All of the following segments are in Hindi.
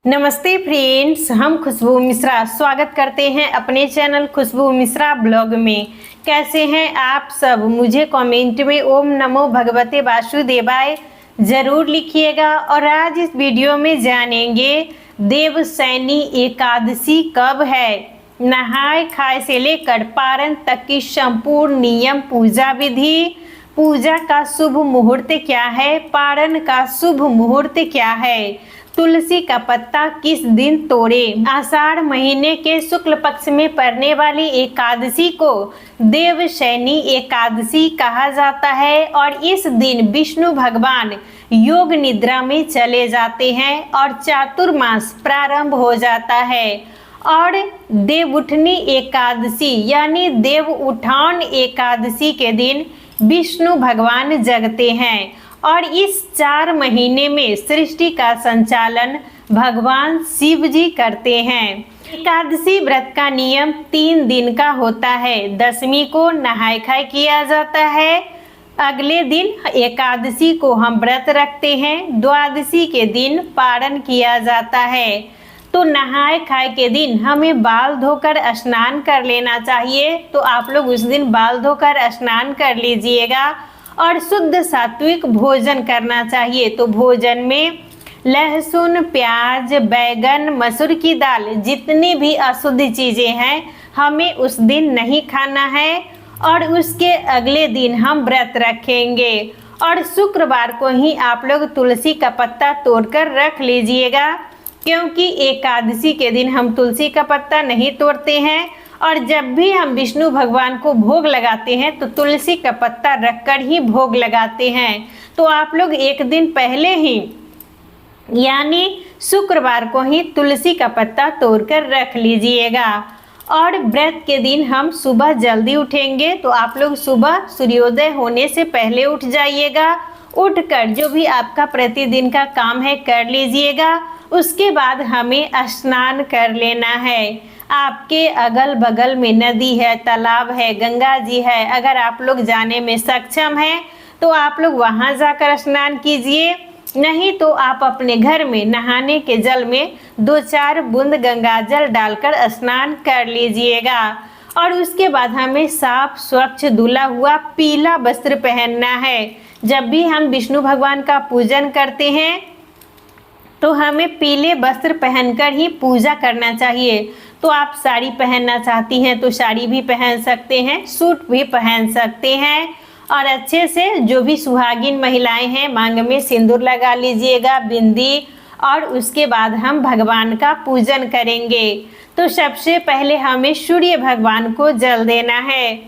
नमस्ते फ्रेंड्स, हम खुशबू मिश्रा स्वागत करते हैं अपने चैनल खुशबू मिश्रा ब्लॉग में। कैसे हैं आप सब? मुझे कमेंट में ओम नमो भगवते वासुदेवाय जरूर लिखिएगा। और आज इस वीडियो में जानेंगे देवशयनी एकादशी कब है, नहाय खाए से लेकर पारण तक की संपूर्ण नियम, पूजा विधि, पूजा का शुभ मुहूर्त क्या है, पारण का शुभ मुहूर्त क्या है, तुलसी का पत्ता किस दिन तोड़े। आषाढ़ महीने के शुक्ल पक्ष में पड़ने वाली एकादशी को देवशयनी एकादशी कहा जाता है और इस दिन विष्णु भगवान योग निद्रा में चले जाते हैं और चातुर्मास प्रारंभ हो जाता है। और देवउठनी एकादशी यानी देव उठान एकादशी के दिन विष्णु भगवान जगते हैं और इस 4 महीने में सृष्टि का संचालन भगवान शिव जी करते हैं। एकादशी व्रत का नियम 3 दिन का होता है। दशमी को नहाय खाए किया जाता है, अगले दिन एकादशी को हम व्रत रखते हैं, द्वादशी के दिन पारण किया जाता है। तो नहाय खाए के दिन हमें बाल धोकर स्नान कर लेना चाहिए, तो आप लोग उस दिन बाल धोकर स्नान कर लीजिएगा और शुद्ध सात्विक भोजन करना चाहिए। तो भोजन में लहसुन, प्याज, बैगन, मसूर की दाल, जितनी भी अशुद्ध चीज़ें हैं हमें उस दिन नहीं खाना है और उसके अगले दिन हम व्रत रखेंगे। और शुक्रवार को ही आप लोग तुलसी का पत्ता तोड़कर रख लीजिएगा, क्योंकि एकादशी के दिन हम तुलसी का पत्ता नहीं तोड़ते हैं और जब भी हम विष्णु भगवान को भोग लगाते हैं तो तुलसी का पत्ता रखकर ही भोग लगाते हैं। तो आप लोग एक दिन पहले ही यानी शुक्रवार को ही तुलसी का पत्ता तोड़कर रख लीजिएगा। और व्रत के दिन हम सुबह जल्दी उठेंगे, तो आप लोग सुबह सूर्योदय होने से पहले उठ जाइएगा। उठकर जो भी आपका प्रतिदिन का काम है कर लीजिएगा। उसके बाद हमें स्नान कर लेना है। आपके अगल बगल में नदी है, तालाब है, गंगा जी है, अगर आप लोग जाने में सक्षम हैं तो आप लोग वहां जाकर स्नान कीजिए। नहीं तो आप अपने घर में नहाने के जल में 2-4 बूंद गंगा जल डालकर स्नान कर लीजिएगा। और उसके बाद हमें साफ स्वच्छ धुला हुआ पीला वस्त्र पहनना है। जब भी हम विष्णु भगवान का पूजन करते हैं तो हमें पीले वस्त्र पहनकर ही पूजा करना चाहिए। तो आप साड़ी पहनना चाहती हैं तो साड़ी भी पहन सकते हैं, सूट भी पहन सकते हैं। और अच्छे से जो भी सुहागिन महिलाएं हैं मांग में सिंदूर लगा लीजिएगा, बिंदी, और उसके बाद हम भगवान का पूजन करेंगे। तो सबसे पहले हमें सूर्य भगवान को जल देना है।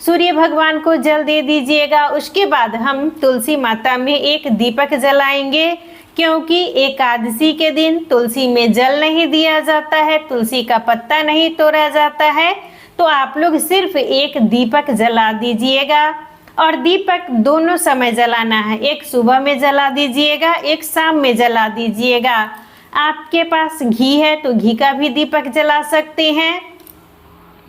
सूर्य भगवान को जल दे दीजिएगा। उसके बाद हम तुलसी माता में एक दीपक जलाएंगे, क्योंकि एकादशी के दिन तुलसी में जल नहीं दिया जाता है, तुलसी का पत्ता नहीं तोड़ा जाता है। तो आप लोग सिर्फ एक दीपक जला दीजिएगा और दीपक दोनों समय जलाना है। एक सुबह में जला दीजिएगा, एक शाम में जला दीजिएगा। आपके पास घी है तो घी का भी दीपक जला सकते हैं,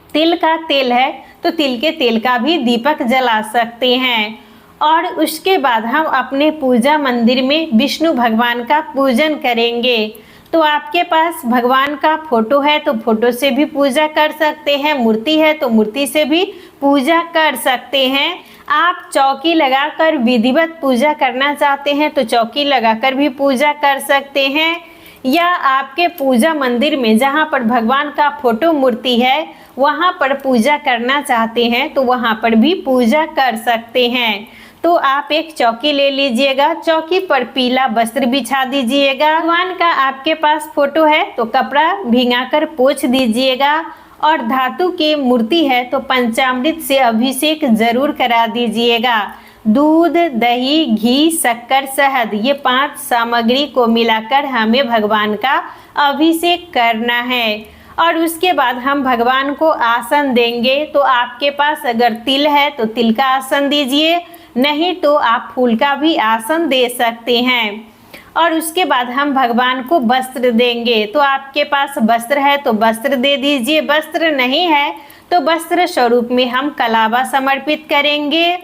तिल का तेल है तो तिल के तेल का भी दीपक जला सकते हैं। और उसके बाद हम अपने पूजा मंदिर में विष्णु भगवान का पूजन करेंगे। तो आपके पास भगवान का फोटो है तो फोटो से भी पूजा कर सकते हैं, मूर्ति है तो मूर्ति से भी पूजा कर सकते हैं। आप चौकी लगाकर विधिवत पूजा करना चाहते हैं तो चौकी लगाकर भी पूजा कर सकते हैं, या आपके पूजा मंदिर में जहाँ पर भगवान का फोटो मूर्ति है वहाँ पर पूजा करना चाहते हैं तो वहाँ पर भी पूजा कर सकते हैं। तो आप एक चौकी ले लीजिएगा, चौकी पर पीला वस्त्र बिछा दीजिएगा। भगवान का आपके पास फोटो है तो कपड़ा भिंगाकर पोंछ दीजिएगा। और धातु की मूर्ति है तो पंचामृत से अभिषेक जरूर करा दीजिएगा। दूध, दही, घी, शक्कर, शहद, ये 5 सामग्री को मिलाकर हमें भगवान का अभिषेक करना है। और उसके बाद हम भगवान को आसन देंगे। तो आपके पास अगर तिल है तो तिल का आसन दीजिए, नहीं तो आप फूल का भी आसन दे सकते हैं। और उसके बाद हम भगवान को वस्त्र देंगे। तो आपके पास वस्त्र है तो वस्त्र दे दीजिए, वस्त्र नहीं है तो वस्त्र स्वरूप में हम कलावा समर्पित करेंगे।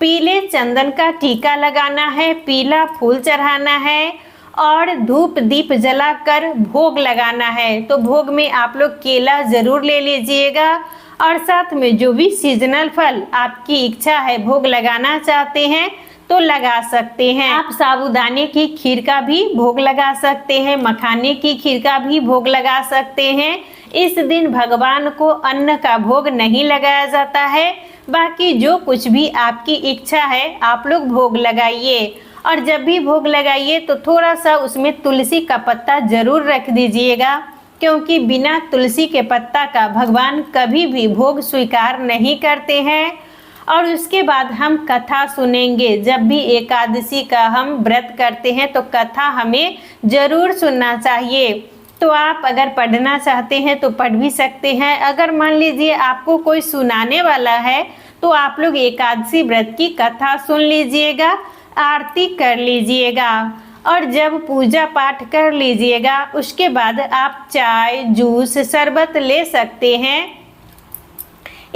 पीले चंदन का टीका लगाना है, पीला फूल चढ़ाना है और धूप दीप जलाकर भोग लगाना है। तो भोग में आप लोग केला जरूर ले लीजिएगा और साथ में जो भी सीजनल फल आपकी इच्छा है भोग लगाना चाहते हैं तो लगा सकते हैं। आप साबूदाने की खीर का भी भोग लगा सकते हैं, मखाने की खीर का भी भोग लगा सकते हैं। इस दिन भगवान को अन्न का भोग नहीं लगाया जाता है, बाकी जो कुछ भी आपकी इच्छा है आप लोग भोग लगाइए। और जब भी भोग लगाइए तो थोड़ा सा उसमें तुलसी का पत्ता जरूर रख दीजिएगा, क्योंकि बिना तुलसी के पत्ता का भगवान कभी भी भोग स्वीकार नहीं करते हैं। और उसके बाद हम कथा सुनेंगे। जब भी एकादशी का हम व्रत करते हैं तो कथा हमें जरूर सुनना चाहिए। तो आप अगर पढ़ना चाहते हैं तो पढ़ भी सकते हैं। अगर मान लीजिए आपको कोई सुनाने वाला है तो आप लोग एकादशी व्रत की कथा सुन लीजिएगा, आरती कर लीजिएगा। और जब पूजा पाठ कर लीजिएगा उसके बाद आप चाय जूस शरबत ले सकते हैं।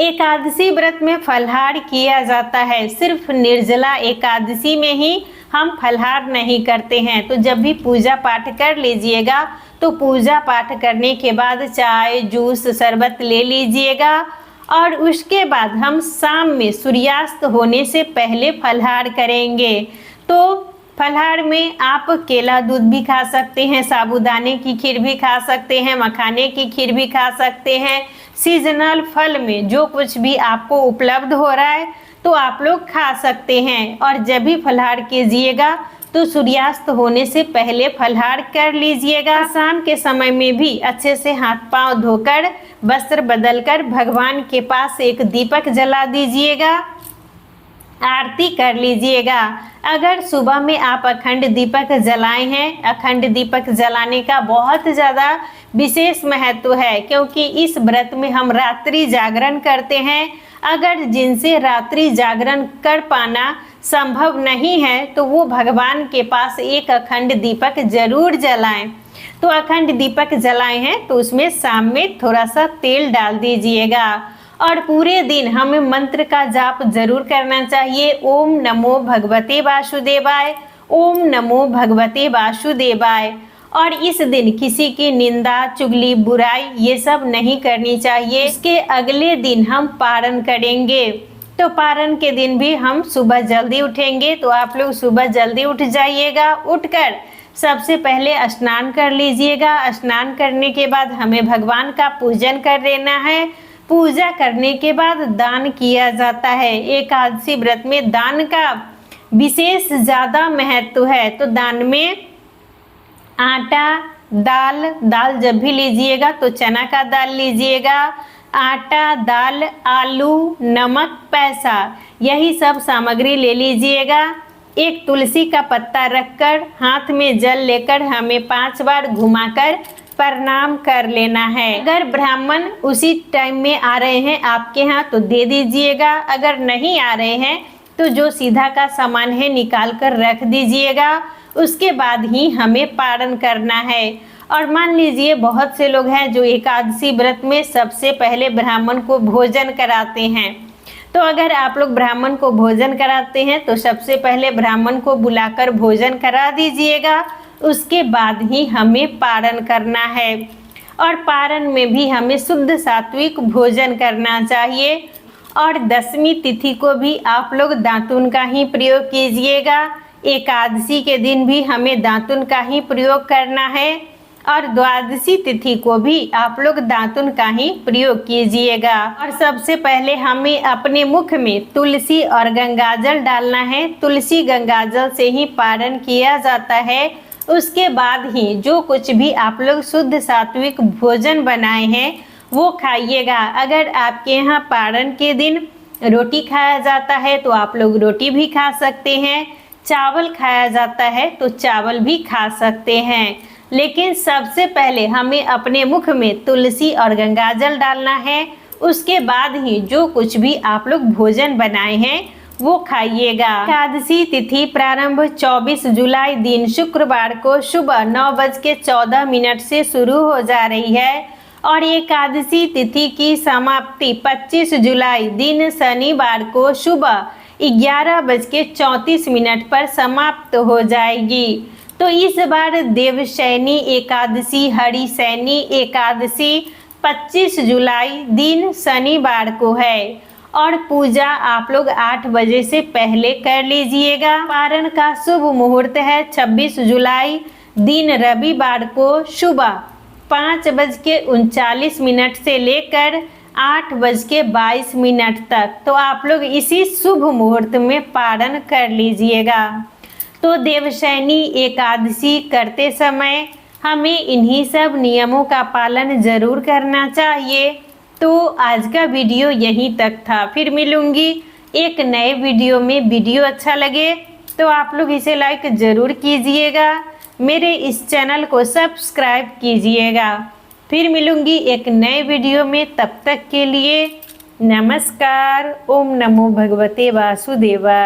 एकादशी व्रत में फलाहार किया जाता है, सिर्फ निर्जला एकादशी में ही हम फलाहार नहीं करते हैं। तो जब भी पूजा पाठ कर लीजिएगा तो पूजा पाठ करने के बाद चाय जूस शरबत ले लीजिएगा। और उसके बाद हम शाम में सूर्यास्त होने से पहले फलाहार करेंगे। तो फलाहार में आप केला दूध भी खा सकते हैं, साबूदाने की खीर भी खा सकते हैं, मखाने की खीर भी खा सकते हैं। सीजनल फल में जो कुछ भी आपको उपलब्ध हो रहा है तो आप लोग खा सकते हैं। और जब भी फलाहार कीजिएगा तो सूर्यास्त होने से पहले फलाहार कर लीजिएगा। शाम के समय में भी अच्छे से हाथ पांव धोकर वस्त्र बदलकर भगवान के पास एक दीपक जला दीजिएगा, आरती कर लीजिएगा। अगर सुबह में आप अखंड दीपक जलाए हैं, अखंड दीपक जलाने का बहुत ज़्यादा विशेष महत्व है, क्योंकि इस व्रत में हम रात्रि जागरण करते हैं। अगर जिनसे रात्रि जागरण कर पाना संभव नहीं है तो वो भगवान के पास एक अखंड दीपक जरूर जलाएं। तो अखंड दीपक जलाए हैं तो उसमें शाम में थोड़ा सा तेल डाल दीजिएगा। और पूरे दिन हमें मंत्र का जाप जरूर करना चाहिए। ओम नमो भगवते वासुदेवाय, ओम नमो भगवते वासुदेवाय। और इस दिन किसी की निंदा चुगली बुराई ये सब नहीं करनी चाहिए। इसके अगले दिन हम पारण करेंगे। तो पारण के दिन भी हम सुबह जल्दी उठेंगे। तो आप लोग सुबह जल्दी उठ जाइएगा। उठकर सबसे पहले स्नान कर लीजिएगा। स्नान करने के बाद हमें भगवान का पूजन कर लेना है। पूजा करने के बाद दान किया जाता है। एकादशी व्रत में दान का विशेष ज़्यादा महत्व है। तो दान में आटा दाल जब भी लीजिएगा तो चना का दाल लीजिएगा। आटा दाल आलू नमक पैसा यही सब सामग्री ले लीजिएगा। एक तुलसी का पत्ता रखकर हाथ में जल लेकर हमें 5 बार घुमाकर प्रणाम कर लेना है। अगर ब्राह्मण उसी टाइम में आ रहे हैं आपके यहाँ तो दे दीजिएगा। अगर नहीं आ रहे हैं तो जो सीधा का सामान है निकाल कर रख दीजिएगा। उसके बाद ही हमें पारण करना है। और मान लीजिए बहुत से लोग हैं जो एकादशी व्रत में सबसे पहले ब्राह्मण को भोजन कराते हैं। तो अगर आप लोग ब्राह्मण को भोजन कराते हैं तो सबसे पहले ब्राह्मण को बुलाकर भोजन करा दीजिएगा। उसके बाद ही हमें पारण करना है। और पारण में भी हमें शुद्ध सात्विक भोजन करना चाहिए। और दशमी तिथि को भी आप लोग दातुन का ही प्रयोग कीजिएगा। एकादशी के दिन भी हमें दातुन का ही प्रयोग करना है। और द्वादशी तिथि को भी आप लोग दातुन का ही प्रयोग कीजिएगा। और सबसे पहले हमें अपने मुख में तुलसी और गंगाजल डालना है। तुलसी गंगाजल से ही पारण किया जाता है। उसके बाद ही जो कुछ भी आप लोग शुद्ध सात्विक भोजन बनाए हैं वो खाइएगा। अगर आपके यहाँ पारण के दिन रोटी खाया जाता है तो आप लोग रोटी भी खा सकते हैं। चावल खाया जाता है तो चावल भी खा सकते हैं। लेकिन सबसे पहले हमें अपने मुख में तुलसी और गंगाजल डालना है। उसके बाद ही जो कुछ भी आप लोग भोजन बनाए हैं वो खाइएगा। एकादशी तिथि प्रारंभ 24 जुलाई दिन शुक्रवार को सुबह 9:14 से शुरू हो जा रही है। और एकादशी तिथि की समाप्ति 25 जुलाई दिन शनिवार को सुबह 11:34 पर समाप्त हो जाएगी। तो इस बार देवशयनी एकादशी, हरिशयनी एकादशी 25 जुलाई दिन शनिवार को है और पूजा आप लोग 8 बजे से पहले कर लीजिएगा। पारण का शुभ मुहूर्त है 26 जुलाई दिन रविवार को सुबह 5:39 से लेकर 8:22 तक। तो आप लोग इसी शुभ मुहूर्त में पारण कर लीजिएगा। तो देवशयनी एकादशी करते समय हमें इन्हीं सब नियमों का पालन जरूर करना चाहिए। तो आज का वीडियो यहीं तक था, फिर मिलूंगी एक नए वीडियो में। वीडियो अच्छा लगे तो आप लोग इसे लाइक ज़रूर कीजिएगा, मेरे इस चैनल को सब्सक्राइब कीजिएगा। फिर मिलूंगी एक नए वीडियो में, तब तक के लिए नमस्कार। ओम नमो भगवते वासुदेवाय।